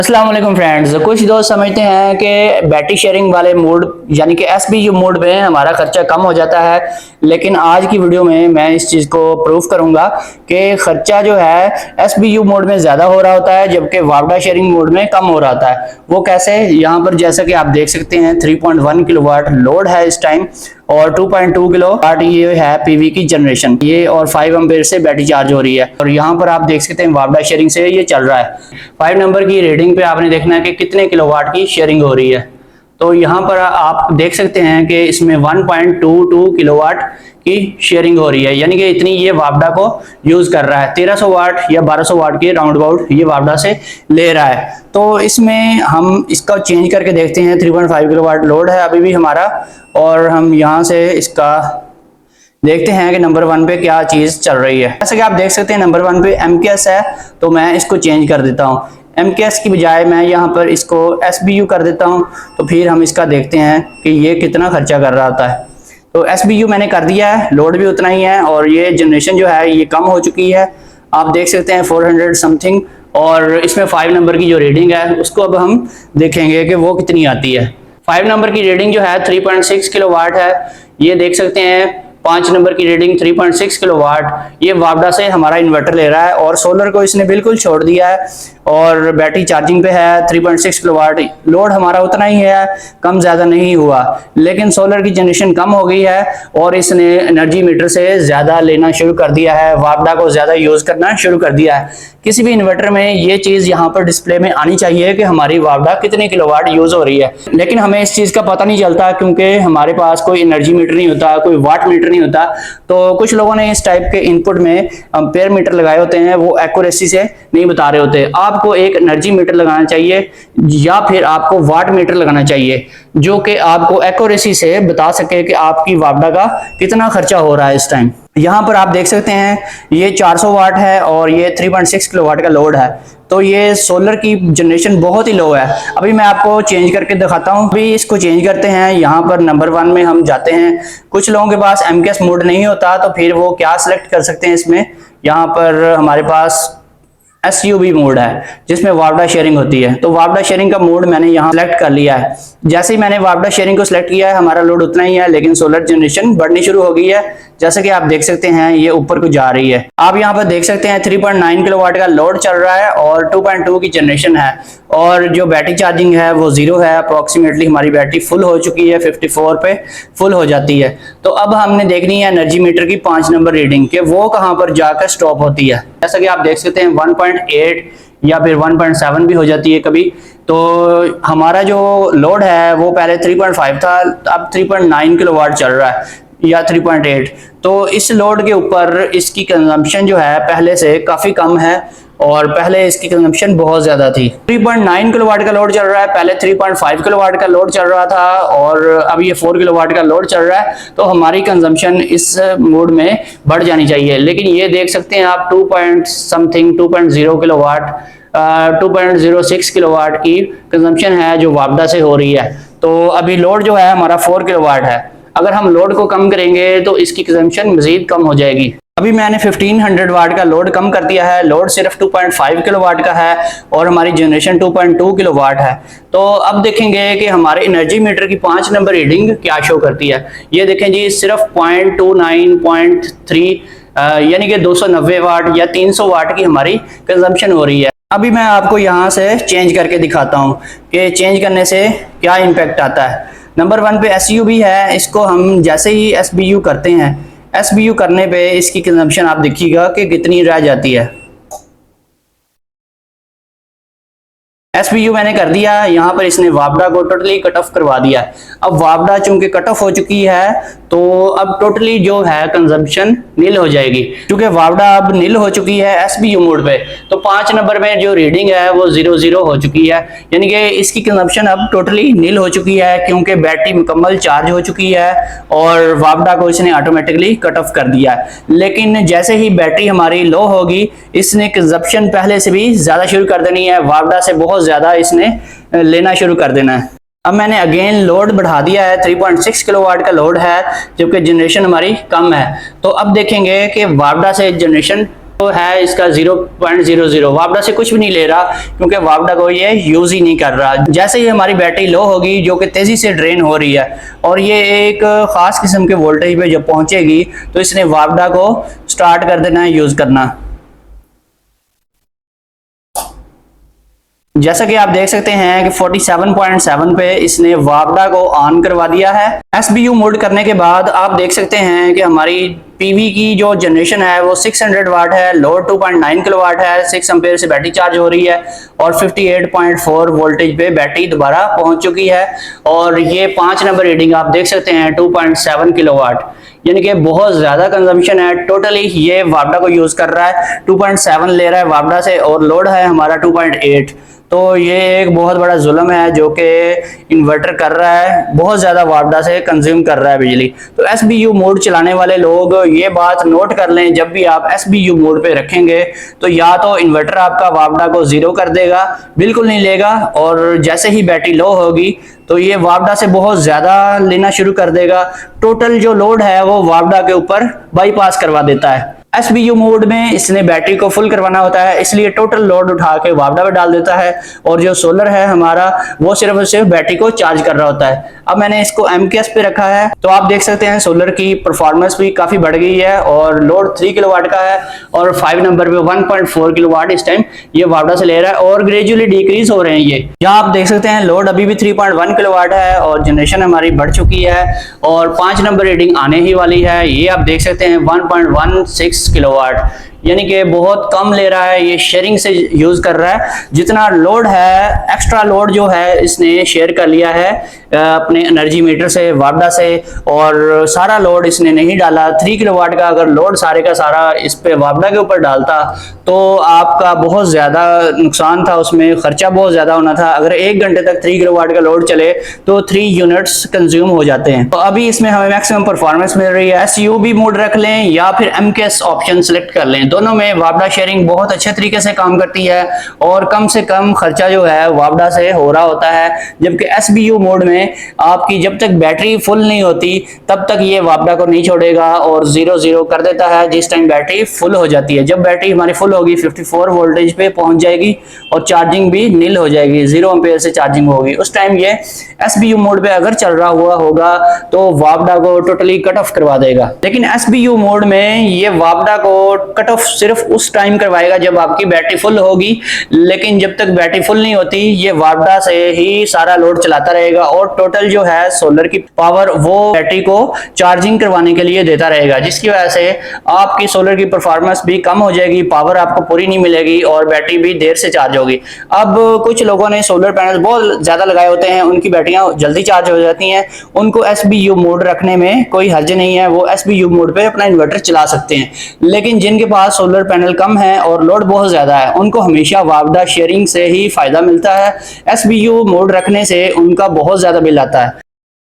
अस्सलाम वालेकुम फ्रेंड्स। कुछ दोस्त समझते हैं कि बैटरी शेयरिंग वाले मोड यानी कि एसबीयू मोड में हमारा खर्चा कम हो जाता है, लेकिन आज की वीडियो में मैं इस चीज़ को प्रूफ करूंगा कि खर्चा जो है एसबीयू मोड में ज़्यादा हो रहा होता है जबकि वावडा शेयरिंग मोड में कम हो रहा होता है। वो कैसे? यहाँ पर जैसा कि आप देख सकते हैं 3.1 किलोवाट लोड है इस टाइम और 2.2 किलोवाट ये है पीवी की जनरेशन, ये और 5 एम्पेयर से बैटरी चार्ज हो रही है। और यहाँ पर आप देख सकते हैं वावडा शेयरिंग से ये चल रहा है। 5 नंबर की रीडिंग पे आपने देखना है कि कितने किलोवाट की शेयरिंग हो रही है। तो यहाँ पर आप देख सकते हैं कि इसमें 1.22 किलोवाट की शेयरिंग हो रही है, यानी कि इतनी ये वावडा को यूज कर रहा है। 1300 वाट या 1200 वाट के राउंड अबाउट ये वावडा से ले रहा है। तो इसमें हम इसका चेंज करके देखते हैं। 3.5 किलोवाट लोड है अभी भी हमारा, और हम यहाँ से इसका देखते हैं कि नंबर 1 पे क्या चीज चल रही है। जैसे कि आप देख सकते हैं नंबर 1 पे एमकेएस है, तो मैं इसको चेंज कर देता हूँ। एमकेएस की बजाय मैं यहाँ पर इसको एसबीयू कर देता हूँ। तो फिर हम इसका देखते हैं कि ये कितना खर्चा कर रहा होता है। तो एसबीयू मैंने कर दिया है, लोड भी उतना ही है और ये जनरेशन जो है ये कम हो चुकी है। आप देख सकते हैं 400 समथिंग, और इसमें 5 नंबर की जो रीडिंग है उसको अब हम देखेंगे कि वो कितनी आती है। 5 नंबर की रीडिंग जो है 3.6 किलोवाट है। ये देख सकते हैं 5 नंबर की रीडिंग 3.6 किलोवाट। ये वावडा से हमारा इन्वर्टर ले रहा है और सोलर को इसने बिल्कुल छोड़ दिया है और बैटरी चार्जिंग पे है। 3.6 किलोवाट लोड हमारा उतना ही है, कम ज्यादा नहीं हुआ, लेकिन सोलर की जनरेशन कम हो गई है और इसने एनर्जी मीटर से ज्यादा लेना शुरू कर दिया है, वावडा को ज्यादा यूज करना शुरू कर दिया है। किसी भी इन्वर्टर में ये चीज यहाँ पर डिस्प्ले में आनी चाहिए कि हमारी वावडा कितने किलोवाट यूज हो रही है, लेकिन हमें इस चीज का पता नहीं चलता क्योंकि हमारे पास कोई एनर्जी मीटर नहीं होता, कोई वाट मीटर नहीं होता। तो कुछ लोगों ने इस टाइप के इनपुट में एम्पेयर मीटर लगाए होते हैं, वो एक्यूरेसी से नहीं बता रहे होते। आपको एक एनर्जी मीटर लगाना चाहिए या फिर आपको वाट मीटर लगाना चाहिए जो कि आपको एक्यूरेसी से बता सके कि आपकी वावडा का कितना खर्चा हो रहा है इस टाइम। यहाँ पर आप देख सकते हैं ये 400 वाट है और ये 3.6 किलोवाट का लोड है। तो ये सोलर की जनरेशन बहुत ही लो है। अभी मैं आपको चेंज करके दिखाता हूँ। अभी इसको चेंज करते हैं। यहाँ पर नंबर 1 में हम जाते हैं। कुछ लोगों के पास एमकेएस मोड नहीं होता तो फिर वो क्या सिलेक्ट कर सकते हैं इसमें। यहाँ पर हमारे पास एसयूबी मोड है जिसमें वावडा शेयरिंग होती है। तो वावडा शेयरिंग का मोड मैंने यहाँ सेलेक्ट कर लिया है। जैसे ही मैंने वावडा शेयरिंग को सिलेक्ट किया है हमारा लोड उतना ही है, लेकिन सोलर जनरेशन बढ़नी शुरू हो गई है। जैसे कि आप देख सकते हैं ये ऊपर को जा रही है। आप यहाँ पर देख सकते हैं 3.9 किलोवाट का लोड चल रहा है और 2.2 की जनरेशन है, और जो बैटरी चार्जिंग है वो 0 है। अप्रोक्सीमेटली हमारी बैटरी फुल हो चुकी है, 54 पे फुल हो जाती है। तो अब हमने देखनी है एनर्जी मीटर की 5 नंबर रीडिंग के वो कहाँ पर जाकर स्टॉप होती है। जैसा कि आप देख सकते हैं 1.8 या फिर 1.7 भी हो जाती है कभी। तो हमारा जो लोड है वो पहले 3.5 था, अब 3.9 किलोवाट चल रहा है या 3.8। तो इस लोड के ऊपर इसकी कंजम्पशन जो है पहले से काफी कम है और पहले इसकी कंजम्पशन बहुत ज्यादा थी। 3.9 किलोवाट का लोड चल रहा है, पहले 3.5 किलोवाट का लोड चल रहा था और अब ये 4 किलोवाट का लोड चल रहा है। तो हमारी कंजम्पशन इस मोड में बढ़ जानी चाहिए, लेकिन ये देख सकते हैं आप 2.0 किलोवाट 2.06 किलोवाट की कंजम्पशन है जो वावडा से हो रही है। तो अभी लोड जो है हमारा 4 किलोवाट है। अगर हम लोड को कम करेंगे तो इसकी कंजम्पशन मजीद कम हो जाएगी। अभी मैंने 1500 वाट का लोड कम कर दिया है। लोड सिर्फ 2.5 किलोवाट का है और हमारी जनरेशन 2.2 किलोवाट है। तो अब देखेंगे कि हमारे एनर्जी मीटर की 5 नंबर रीडिंग क्या शो करती है। ये देखें जी, सिर्फ 0.29.3 यानी कि 290 वाट या 300 वाट की हमारी कंजम्पशन हो रही है। अभी मैं आपको यहाँ से चेंज करके दिखाता हूँ कि चेंज करने से क्या इम्पैक्ट आता है। नंबर 1 पे एसयूबी है, इसको हम जैसे ही एसबीयू करते हैं, एसबीयू करने पे इसकी कंजम्पशन आप देखिएगा कि कितनी रह जाती है। एसबीयू मैंने कर दिया, यहाँ पर इसने वावडा को टोटली कट ऑफ करवा दिया। अब वावडा चूंकि कट ऑफ हो चुकी है तो अब टोटली जो है कंजम्पशन नील हो जाएगी। क्योंकि वावडा अब नील हो चुकी है एसबीयू मोड पे, तो 5 नंबर में जो रीडिंग है वो 0 हो चुकी है, यानी कि इसकी कंजम्पशन अब टोटली नील हो चुकी है क्योंकि बैटरी मुकम्मल चार्ज हो चुकी है और वावडा को इसने ऑटोमेटिकली कट ऑफ कर दिया है। लेकिन जैसे ही बैटरी हमारी लो होगी इसने कंजम्पशन पहले से भी ज्यादा शुरू कर देनी है, वावडा से बहुत ज्यादा इसने लेना शुरू कर देना है। अब मैंने अगेन लोड बढ़ा दिया है, 3.6 किलोवाट का लोड है जबकि जनरेशन हमारी कम है। तो अब देखेंगे कि वावडा से जनरेशन तो है इसका 0.00, वापडा से कुछ भी नहीं ले रहा क्योंकि वापडा को ये यूज ही नहीं कर रहा। जैसे ही हमारी बैटरी लो होगी जो कि तेजी से ड्रेन हो रही है और ये एक खास किस्म के वोल्टेज पे जब पहुंचेगी तो इसने वापडा को स्टार्ट कर देना है यूज करना। जैसा कि आप देख सकते हैं कि 47.7 पे इसने वापडा को ऑन करवा दिया है। SBU मोड करने के बाद आप देख सकते हैं कि हमारी पीवी की जो जनरेशन है वो 600 वाट है, लोड 2.9 किलोवाट है, 6 एम्पेयर से बैटरी चार्ज हो रही है और 58.4 वोल्टेज पे बैटरी दोबारा पहुंच चुकी है। और ये 5 नंबर रीडिंग आप देख सकते हैं 2.7 किलोवाट, यानी कि बहुत ज्यादा कंजम्पशन है। टोटली ये वापडा को यूज कर रहा है, 2.7 ले रहा है वापडा से और लोड है हमारा 2.8। तो ये एक बहुत बड़ा जुल्म है जो कि इन्वर्टर कर रहा है, बहुत ज्यादा वापडा से कंज्यूम कर रहा है बिजली। तो SBU मोड चलाने वाले लोग ये बात नोट कर लें, जब भी आप SBU मोड पे रखेंगे तो या तो इन्वर्टर आपका वापडा को जीरो कर देगा, बिल्कुल नहीं लेगा, और जैसे ही बैटरी लो होगी तो ये वापडा से बहुत ज्यादा लेना शुरू कर देगा। टोटल जो लोड है वो वापडा के ऊपर बाईपास करवा देता है। SBU मोड में इसने बैटरी को फुल करवाना होता है, इसलिए टोटल लोड उठा के वापडा पे डाल देता है और जो सोलर है हमारा वो सिर्फ और सिर्फ बैटरी को चार्ज कर रहा होता है। अब मैंने इसको MKS पे रखा है तो आप देख सकते हैं सोलर की परफॉर्मेंस भी काफी बढ़ गई है और लोड 3 किलोवाट का है और 5 नंबर पे 1.4 किलोवाट इस टाइम ये वापडा से ले रहा है और ग्रेजुअली डिक्रीज हो रहे हैं। ये यहाँ आप देख सकते हैं लोड अभी भी 3.1 किलोवाट है और जनरेशन हमारी बढ़ चुकी है और 5 नंबर रीडिंग आने ही वाली है। ये आप देख सकते हैं 1.16 किलोवाट, यानी कि बहुत कम ले रहा है, ये शेयरिंग से यूज कर रहा है। जितना लोड है, एक्स्ट्रा लोड जो है इसने शेयर कर लिया है अपने एनर्जी मीटर से वापडा से, और सारा लोड इसने नहीं डाला। 3 किलोवाट का अगर लोड सारे का सारा इस पे वापडा के ऊपर डालता तो आपका बहुत ज्यादा नुकसान था, उसमें खर्चा बहुत ज्यादा होना था। अगर 1 घंटे तक 3 किलोवाट का लोड चले तो 3 यूनिट्स कंज्यूम हो जाते हैं। तो अभी इसमें हमें मैक्सिमम परफॉर्मेंस मिल रही है। SUB मोड रख लें या फिर MKS ऑप्शन सेलेक्ट कर लें, दोनों में वापडा शेयरिंग बहुत अच्छे तरीके से काम करती है और कम से कम खर्चा जो है वापडा से हो रहा होता है। जबकि SBU मोड में आपकी जब तक बैटरी फुल नहीं होती तब तक ये वापडा को नहीं छोड़ेगा और 0 कर देता है जिस टाइम बैटरी फुल हो जाती है। जब बैटरी हमारी फुल होगी 54 वोल्टेज पे पहुंच जाएगी और चार्जिंग भी नील हो जाएगी, 0 एम्पेयर से चार्जिंग होगी, उस टाइम ये SBU मोड पे अगर चल रहा हुआ होगा तो वापडा को टोटली कट ऑफ करवा देगा। लेकिन SBU मोड में ये वापडा को कट ऑफ सिर्फ उस टाइम करवाएगा जब आपकी बैटरी फुल होगी, लेकिन जब तक बैटरी फुल नहीं होती ये वापडा से ही सारा लोड चलाता रहेगा और टोटल जो है सोलर की पावर वो बैटरी को चार्जिंग करवाने के लिए देता रहेगा, जिसकी वजह से आपकी सोलर की परफॉर्मेंस भी कम हो जाएगी, पावर आपको पूरी नहीं मिलेगी और बैटरी भी देर से चार्ज होगी। अब कुछ लोगों ने सोलर पैनल बहुत ज्यादा लगाए होते हैं, उनकी बैटरियां जल्दी चार्ज हो जाती हैं, उनको SBU मोड रखने में कोई हर्ज नहीं है, वो SBU मोड पे अपना इन्वर्टर चला सकते हैं। लेकिन जिनके पास सोलर पैनल कम है और लोड बहुत ज्यादा है उनको हमेशा वापडा शेयरिंग से ही फायदा मिलता है। SBU मोड रखने से उनका बहुत ज्यादा बिल आता है।